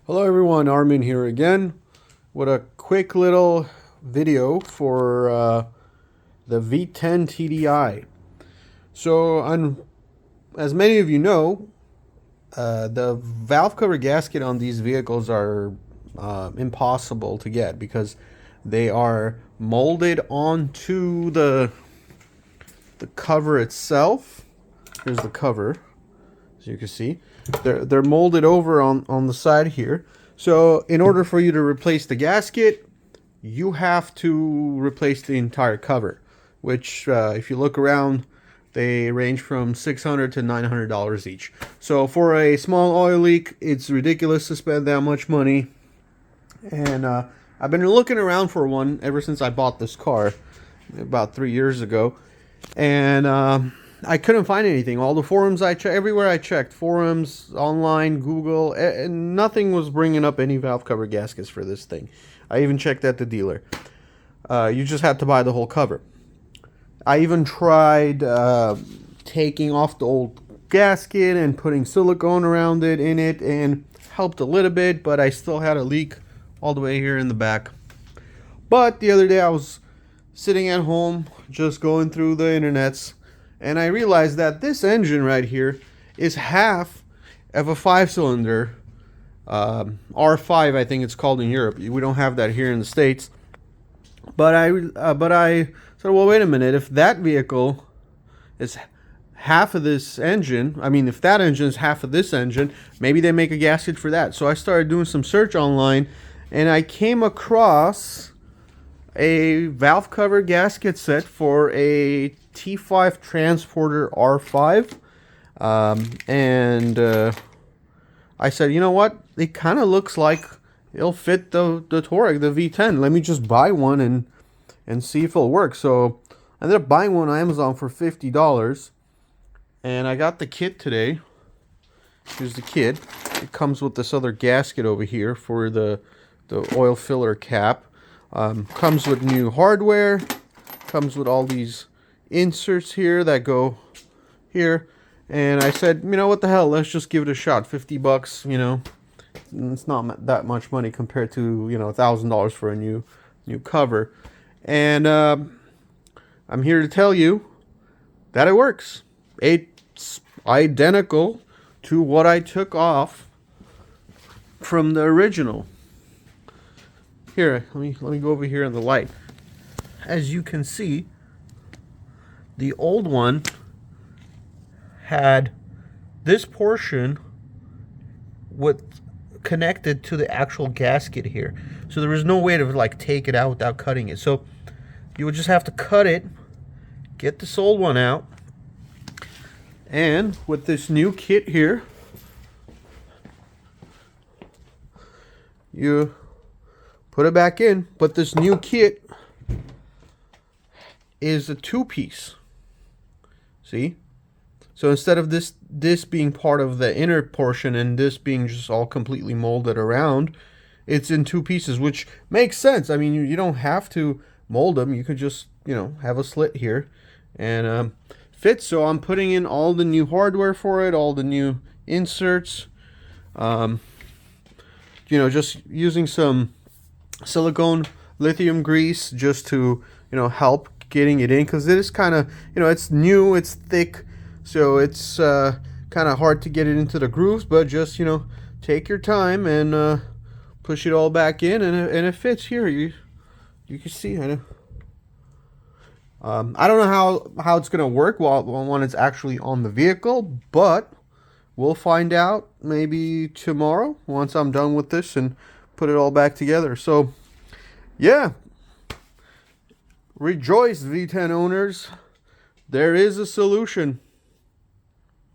Hello everyone, Armin here again with a quick little video for the V10 TDI. So, as many of you know, the valve cover gasket on these vehicles are impossible to get because they are molded onto the cover itself. Here's the cover, as you can see. They're molded over on the side here. So in order for you to replace the gasket, you have to replace the entire cover, which if you look around, they range from $600 to $900 each. So for a small oil leak, it's ridiculous to spend that much money. And I've been looking around for one ever since I bought this car about 3 years ago. And I couldn't find anything. All the forums I checked, everywhere I checked, forums, online, Google, and nothing was bringing up any valve cover gaskets for this thing. I even checked at the dealer. You just had to buy the whole cover. I even tried taking off the old gasket and putting silicone around it in it, and helped a little bit, but I still had a leak all the way here in the back. But the other day I was sitting at home, just going through the internets, and I realized that this engine right here is half of a 5-cylinder R5, I think it's called in Europe. We don't have that here in the States. But I said, well, wait a minute. If that vehicle is half of this engine, I mean, if that engine is half of this engine, maybe they make a gasket for that. So I started doing some search online, and I came across a valve cover gasket set for a T5 Transporter R5, and I said, you know what, it kind of looks like it'll fit the Touareg, the V10. Let me just buy one and see if it'll work. So I ended up buying one on Amazon for $50, and I got the kit today. Here's the kit. It comes with this other gasket over here for the oil filler cap. Comes with new hardware, comes with all these inserts here that go here, and I said, you know what the hell, let's just give it a shot. 50 bucks, you know, it's not that much money compared to, you know, $1,000 for a new cover. And I'm here to tell you that it works. It's identical to what I took off from the original. Here, let me go over here in the light. As you can see, the old one had this portion connected to the actual gasket here. So there was no way to like take it out without cutting it. So you would just have to cut it, get this old one out, and with this new kit here, you put it back in. But this new kit is a two-piece. See? So instead of this being part of the inner portion and this being just all completely molded around, it's in two pieces, which makes sense. I mean, you don't have to mold them. You could just, you know, have a slit here and fit. So I'm putting in all the new hardware for it, all the new inserts. You know, just using some silicone lithium grease just to, you know, help getting it in, because it is kind of, you know, it's new, it's thick, so it's kind of hard to get it into the grooves. But just, you know, take your time and push it all back in, and it fits here. You can see. I don't know how it's gonna work when it's actually on the vehicle, but we'll find out maybe tomorrow once I'm done with this and put it all back together. So yeah, rejoice, V10 owners. There is a solution.